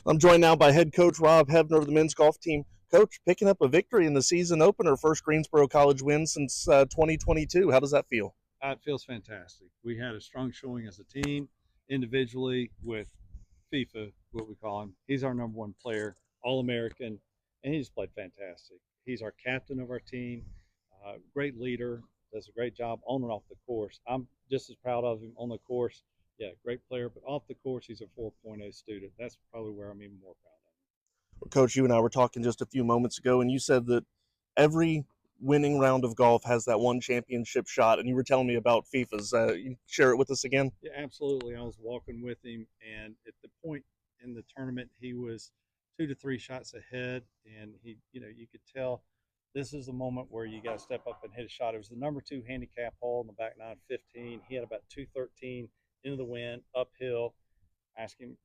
I'm joined now by head coach Rob Heavner of the men's golf team. Coach, picking up a victory in the season opener, first Greensboro College win since 2022. How does that feel? It feels fantastic. We had a strong showing as a team, individually with FIFA, what we call him. He's our number one player, All American, and he just played fantastic. He's our captain of our team, great leader, does a great job on and off the course. I'm just as proud of him on the course. Yeah, great player, but off the course, he's a 4.0 student. That's probably where I'm even more proud of him. Coach, you and I were talking just a few moments ago, and you said that every winning round of golf has that one championship shot, and you were telling me about FIFA's. You share it with us again? Yeah, absolutely. I was walking with him, and at the point in the tournament, he was 2 to 3 shots ahead, and you could tell this is the moment where you got to step up and hit a shot. It was the number 2 handicap hole in the back nine, 15. He had about 213 into the wind, uphill. Ask him,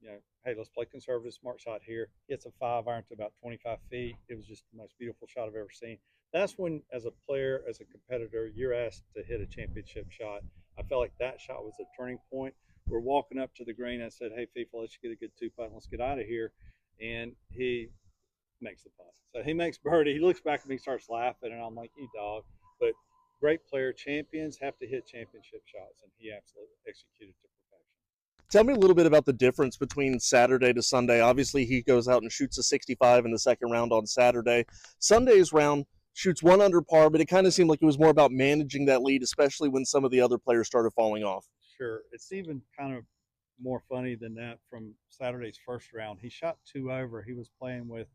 hey, let's play conservative, smart shot here. Hits a 5 iron to about 25 feet. It was just the most beautiful shot I've ever seen. That's when, as a player, as a competitor, you're asked to hit a championship shot. I felt like that shot was a turning point. We're walking up to the green. I said, hey, FIFA, let's get a good 2 putt. Let's get out of here. And he makes the putt. So he makes birdie. He looks back at me, starts laughing, and I'm like, you dog. But great player. Champions have to hit championship shots, and he absolutely executed to perfection. Tell me a little bit about the difference between Saturday to Sunday. Obviously, he goes out and shoots a 65 in the second round on Saturday. Sunday's round shoots 1 under par, but it kind of seemed like it was more about managing that lead, especially when some of the other players started falling off. Sure. It's even kind of more funny than that from Saturday's first round. He shot 2 over. He was playing with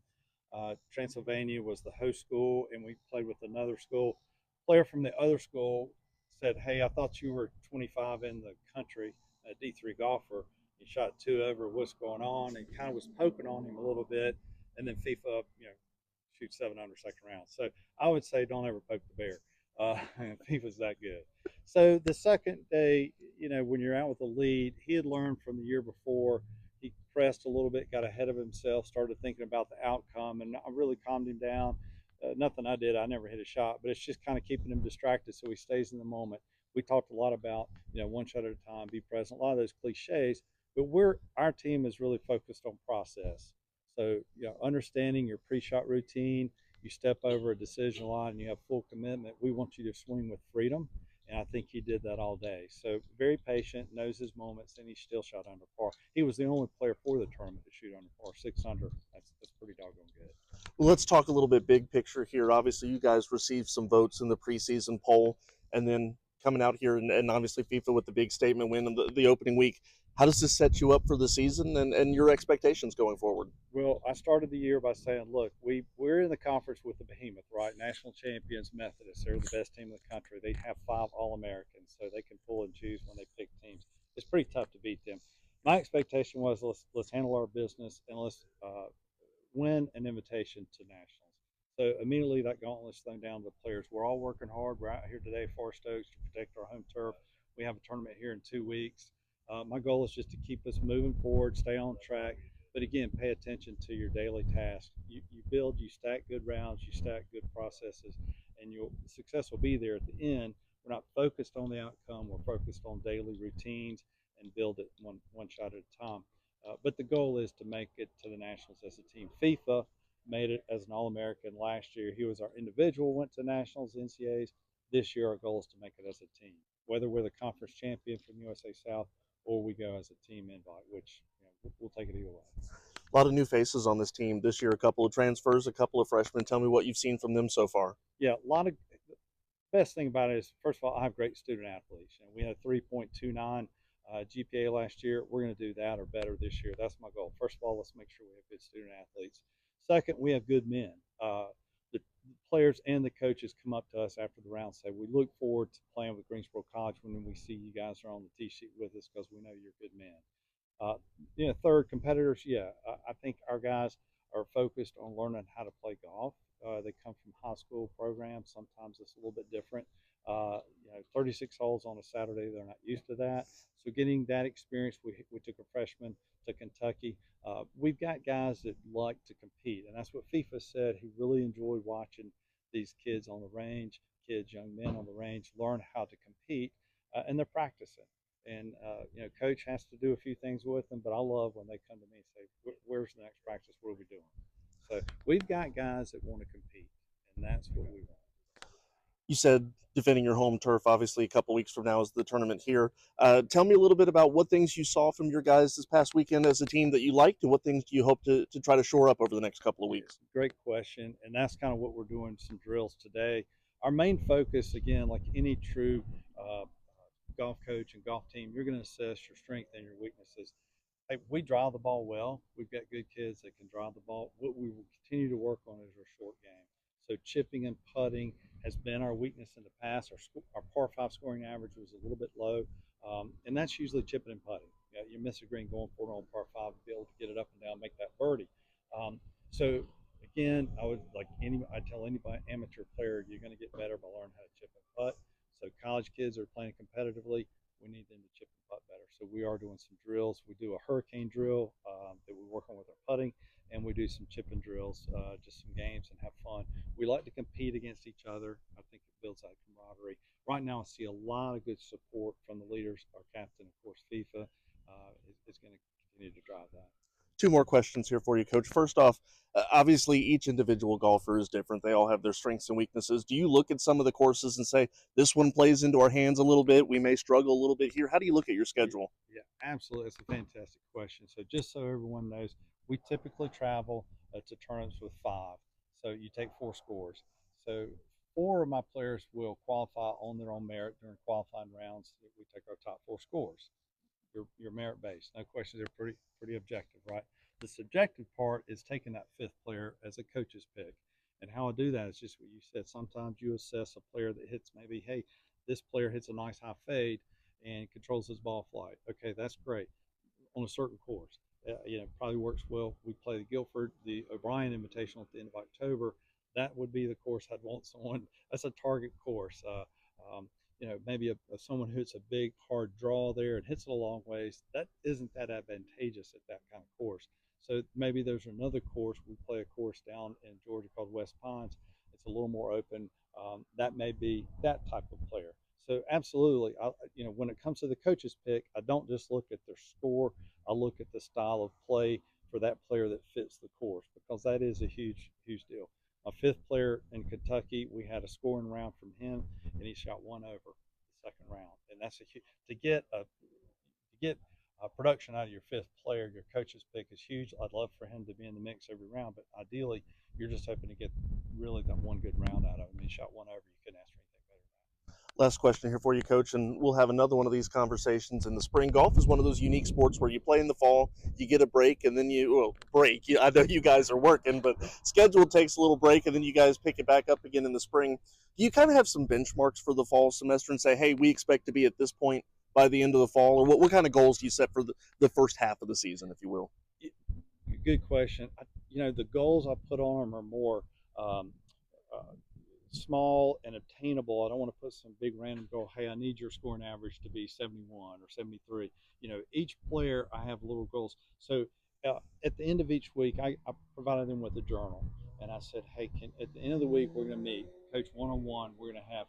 Transylvania was the host school, and we played with another school. Player from the other school said, hey, I thought you were 25 in the country, a D3 golfer. He shot 2 over. What's going on? And kind of was poking on him a little bit. And then FIFA, shoot 7 under second round. So I would say don't ever poke the bear. FIFA's that good. So the second day, when you're out with a lead, he had learned from the year before. He pressed a little bit, got ahead of himself, started thinking about the outcome, and I really calmed him down. Nothing I did, I never hit a shot, but it's just kind of keeping him distracted so he stays in the moment. We talked a lot about, one shot at a time, be present, a lot of those cliches, but our team is really focused on process. So, understanding your pre-shot routine, you step over a decision line and you have full commitment. We want you to swing with freedom, and I think he did that all day. So very patient, knows his moments, and he still shot under par. He was the only player for the tournament to shoot under par, 6 under. That's pretty doggone good. Well, let's talk a little bit big picture here. Obviously, you guys received some votes in the preseason poll, and then coming out here and obviously FIFA with the big statement win in the opening week. How does this set you up for the season and your expectations going forward? Well, I started the year by saying, look, we're in the conference with the behemoth, right? National champions, Methodists. They're the best team in the country. They have 5 All-Americans, so they can pull and choose when they pick teams. It's pretty tough to beat them. My expectation was let's handle our business and let's win an invitation to nationals. So immediately that gauntlet's thrown down to the players. We're all working hard. We're out here today, Forest Oaks, to protect our home turf. We have a tournament here in 2 weeks. My goal is just to keep us moving forward, stay on track, but again, pay attention to your daily tasks. You build, you stack good rounds, you stack good processes, and success will be there at the end. We're not focused on the outcome. We're focused on daily routines and build it one shot at a time. But the goal is to make it to the nationals as a team. FIFA made it as an All-American last year. He was our individual, went to nationals, NCAAs. This year, our goal is to make it as a team. Whether we're the conference champion from USA South or we go as a team invite, which we'll take it either way. A lot of new faces on this team this year, a couple of transfers, a couple of freshmen. Tell me what you've seen from them so far. Yeah, a lot of best thing about it is, first of all, I have great student athletes. We had a 3.29 GPA last year. We're going to do that or better this year. That's my goal. First of all, let's make sure we have good student athletes. Second, we have good men. The players and the coaches come up to us after the round and say, we look forward to playing with Greensboro College when we see you guys are on the tee sheet with us because we know you're good men. Third, competitors, I think our guys are focused on learning how to play golf. They come from high school programs. Sometimes it's a little bit different. 36 holes on a Saturday, they're not used to that. So getting that experience, we took a freshman to Kentucky. We've got guys that like to compete, and that's what FIFA said. He really enjoyed watching these kids on the range, young men on the range, learn how to compete, and they're practicing. And you know, coach has to do a few things with them, but I love when they come to me and say, "Where's the next practice? What are we doing?" So we've got guys that want to compete, and that's what we want. You said defending your home turf. Obviously, a couple weeks from now is the tournament here. Tell me a little bit about what things you saw from your guys this past weekend as a team that you liked, and what things do you hope to try to shore up over the next couple of weeks? Great question, and that's kind of what we're doing. Some drills today. Our main focus, again, like any true golf coach and golf team, you're going to assess your strength and your weaknesses. Hey, we drive the ball well. We've got good kids that can drive the ball. What we will continue to work on is our short game. So chipping and putting has been our weakness in the past. Our par five scoring average was a little bit low, and that's usually chipping and putting. You miss a green going for it on par five, be able to get it up and down, make that birdie. Um, so again, I tell anybody amateur player, you're going to get better by learning how to chip and putt. So college kids are playing competitively, we need them to chip and putt better. So we are doing some drills. We do a hurricane drill that we work on with our putting, and we do some chipping drills, just some games and have fun. We like to compete against each other. I think it builds that camaraderie. Right now, I see a lot of good support from the leaders. Our captain, of course, FIFA, is going to continue to drive that. Two more questions here for you, Coach. First off, obviously each individual golfer is different. They all have their strengths and weaknesses. Do you look at some of the courses and say, this one plays into our hands a little bit, we may struggle a little bit here? How do you look at your schedule? Yeah, absolutely. It's a fantastic question. So just so everyone knows, we typically travel to tournaments with five. So you take four scores. So four of my players will qualify on their own merit during qualifying rounds. We take our top four scores. You're merit based. No questions. They're pretty objective, right? The subjective part is taking that fifth player as a coach's pick. And how I do that is just what you said. Sometimes you assess a player that hits maybe, hey, this player hits a nice high fade and controls his ball flight. Okay, that's great on a certain course. Probably works well. We play the Guilford, the O'Brien Invitational at the end of October. That would be the course I'd want someone. That's a target course. Maybe someone who hits a big hard draw there and hits it a long ways. That isn't that advantageous at that kind of course. So maybe there's another course. We play a course down in Georgia called West Pines. It's a little more open. That may be that type of player. So absolutely, when it comes to the coach's pick, I don't just look at their score. I look at the style of play for that player that fits the course, because that is a huge, huge deal. My fifth player in Kentucky, we had a scoring round from him, and he shot one over the second round, and that's to get production out of your fifth player. Your coach's pick is huge. I'd love for him to be in the mix every round, but ideally, you're just hoping to get really that one good round out of him. He shot one over. You couldn't ask for anything better than that. Last question here for you, Coach, and we'll have another one of these conversations in the spring. Golf is one of those unique sports where you play in the fall, you get a break, and then break. I know you guys are working, but schedule takes a little break, and then you guys pick it back up again in the spring. Do you kind of have some benchmarks for the fall semester and say, hey, we expect to be at this point by the end of the fall, or what kind of goals do you set for the first half of the season, if you will? Good question. The goals I put on them are more small and obtainable. I don't want to put some big random goal. Hey, I need your scoring average to be 71 or 73. Each player, I have little goals. So at the end of each week, I provided them with a journal, and I said, hey, at the end of the week, we're going to meet, coach one-on-one. We're going to have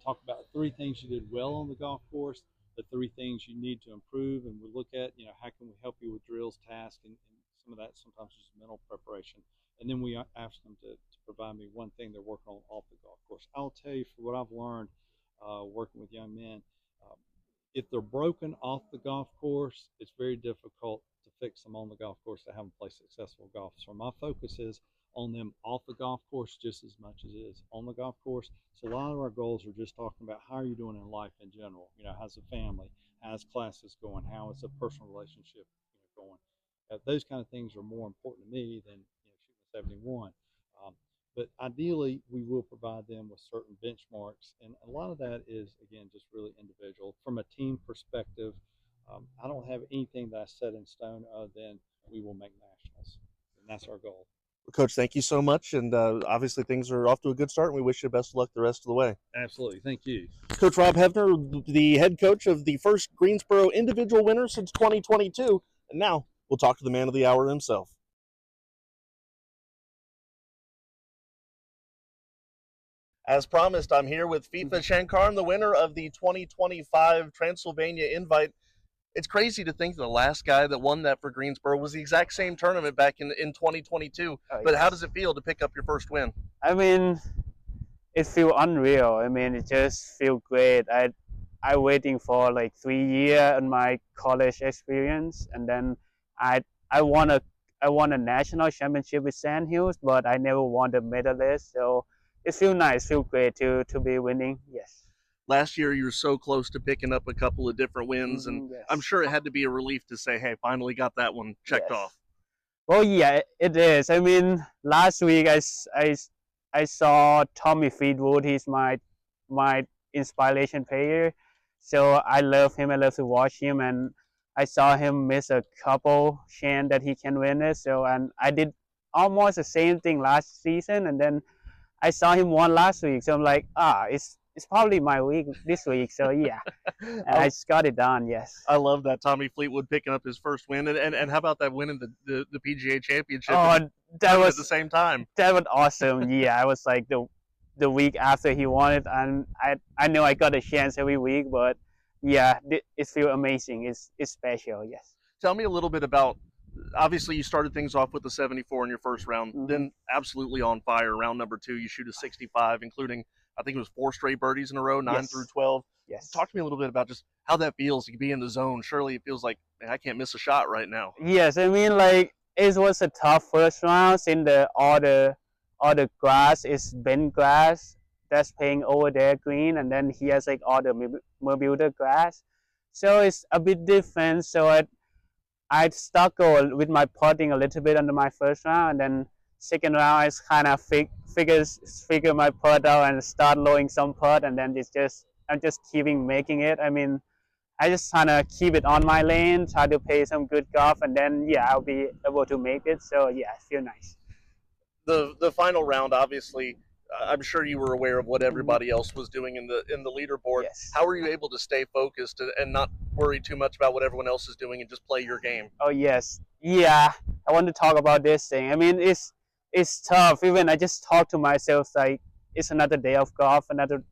talk about three things you did well on the golf course, the three things you need to improve, and we look at, how can we help you with drills, tasks, and some of that sometimes is mental preparation. And then we ask them to provide me one thing they're working on off the golf course. I'll tell you, for what I've learned working with young men, if they're broken off the golf course, it's very difficult to fix them on the golf course to have them play successful golf. So my focus is on them off the golf course just as much as it is on the golf course. So a lot of our goals are just talking about how are you doing in life in general. How's the family? How's classes going? How is a personal relationship going? Those kind of things are more important to me than shooting a 71. But ideally, we will provide them with certain benchmarks, and a lot of that is, again, just really individual. From a team perspective, I don't have anything that I set in stone other than we will make nationals, and that's our goal. Coach, thank you so much, and obviously things are off to a good start, and we wish you best of luck the rest of the way. Absolutely. Thank you. Coach Rob Heavner, the head coach of the first Greensboro individual winner since 2022, and now we'll talk to the man of the hour himself. As promised, I'm here with FIFA Chankarn, the winner of the 2025 Transylvania Invite. It's crazy to think the last guy that won that for Greensboro was the exact same tournament back in 2022. Oh, But how yes. does it feel to pick up your first win? I mean, it feels unreal. I mean, it just feels great. I waiting for like 3 years in my college experience, and then I I won a I won a national championship with Sandhills, but I never won the medalist. So it feels nice, feel great to be winning. Yes. Last year, you were so close to picking up a couple of different wins, and I'm Yes. sure it had to be a relief to say, hey, finally got that one checked Yes. off. Well, yeah, it is. I mean, last week I saw Tommy Fleetwood. He's my inspiration player. So I love him. I love to watch him, and I saw him miss a couple chance that he can win it. So and I did almost the same thing last season, and then I saw him won last week. So I'm like, it's probably my week this week. So yeah, and I just got it done. Yes. I love that Tommy Fleetwood picking up his first win, and how about that winning the PGA Championship? Oh, that at was the same time. That was awesome. Yeah, I was like the week after he won it, and I know I got a chance every week, but yeah, it feels amazing. It's special. Yes. Tell me a little bit about. Obviously, you started things off with the 74 in your first round, then absolutely on fire. Round number 2, you shoot a 65, including I think it was 4 straight birdies in a row, 9 Yes. through 12. Yes. Talk to me a little bit about just how that feels to be in the zone. Surely it feels like, man, I can't miss a shot right now. Yes, I mean like it was a tough first round since all the grass is bent grass that's playing over there green, and then he has like all the Bermuda grass, so it's a bit different. So I struggled with my putting a little bit under my first round, and then second round I kind of figure my putt out and start lowering some putt, and then I'm just keeping making it. I mean, I just kind of keep it on my lane, try to play some good golf, and then yeah, I'll be able to make it. So yeah, I feel nice. The final round, obviously, I'm sure you were aware of what everybody else was doing in the leaderboard. Yes. How were you able to stay focused and not worry too much about what everyone else is doing and just play your game? Oh yes, yeah. I want to talk about this thing. I mean, it's tough. Even I just talk to myself like it's another day of golf, another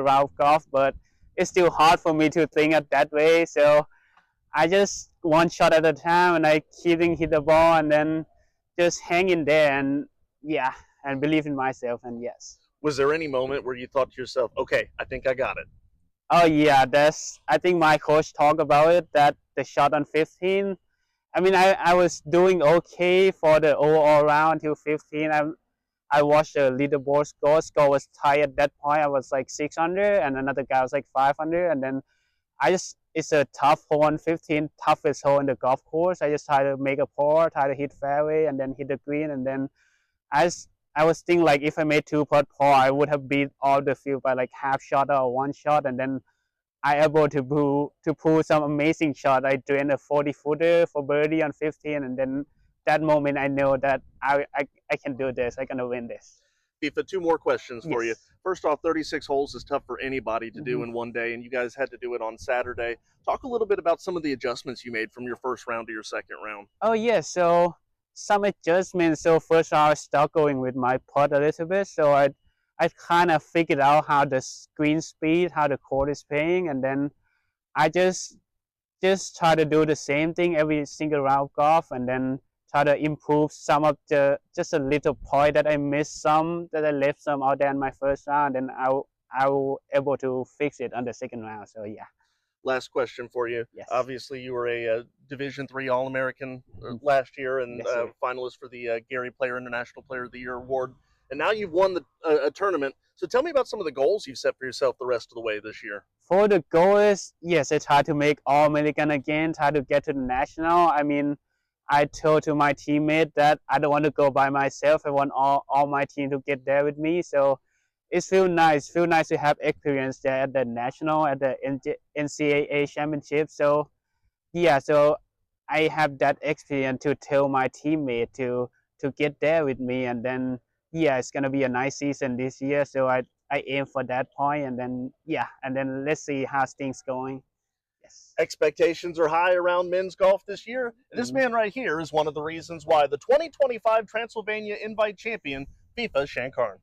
round of golf, but it's still hard for me to think it that way. So I just one shot at a time, and I keeping hit the ball, and then just hang in there, and yeah, and believe in myself, and yes. Was there any moment where you thought to yourself, okay, I think I got it? Oh yeah, I think my coach talked about it, that the shot on 15. I mean, I was doing okay for the overall round until 15. I watched the leaderboard score. Score was tied at that point. I was like 600, and another guy was like 500, and then it's a tough hole on 15, toughest hole in the golf course. I just try to make a par, try to hit fairway, and then hit the green, and then I was thinking like if I made 2 putt par, I would have beat all the field by like half shot or 1 shot, and then I able to pull some amazing shot. I drained a 40-footer for birdie on 15, and then that moment I know that I can do this. I can win this. FIFA, 2 more questions for you. Yes. First off, 36 holes is tough for anybody to do in one day, and you guys had to do it on Saturday. Talk a little bit about some of the adjustments you made from your first round to your second round. Oh yeah, so some adjustments. So first I was struggling with my putt a little bit, so I kind of figured out how the screen speed, how the court is playing, and then I just try to do the same thing every single round of golf, and then try to improve some of just a little point that I missed, some that I left some out there in my first round, and I will able to fix it on the second round. So yeah. Last question for you. Yes. Obviously, you were a Division III All-American last year and Yes, finalist for the Gary Player International Player of the Year award. And now you've won a tournament. So tell me about some of the goals you've set for yourself the rest of the way this year. For the goals, yes, I try to make All-American again, try to get to the national. I mean, I told to my teammate that I don't want to go by myself. I want all my team to get there with me. So it feels nice. Feel nice to have experience there at the national, at the NCAA championship. So yeah, so I have that experience to tell my teammate to get there with me, and then yeah, it's gonna be a nice season this year. So I aim for that point, and then yeah, and then let's see how things going. Yes. Expectations are high around men's golf this year. This man right here is one of the reasons why the 2025 Transylvania Invite champion, FIFA Chankarn.